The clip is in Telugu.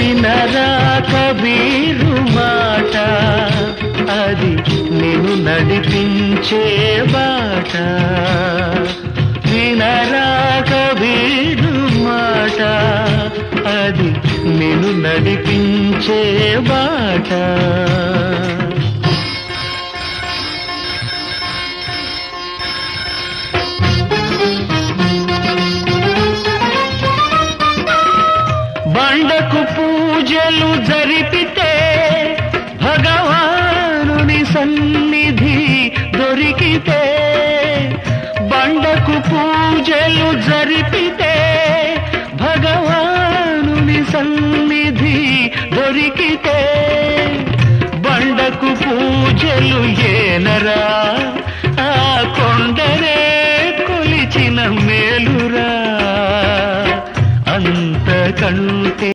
వినరా కబీరు మాట, అది నిన్ను నడిపించే బాట. వినరా కబీరు మాట, అది నిన్ను నడిపించే బాట. బండకు పూజలు జరిపితే భగవానుని సన్నిధి దొరికితే, బండకు పూజలు జరిపితే భగవానుని సన్నిధి దొరికితే, బండకు పూజలు ఏనరా ఆ కొండరే కొలిచిన మేలురా. అంతకంటే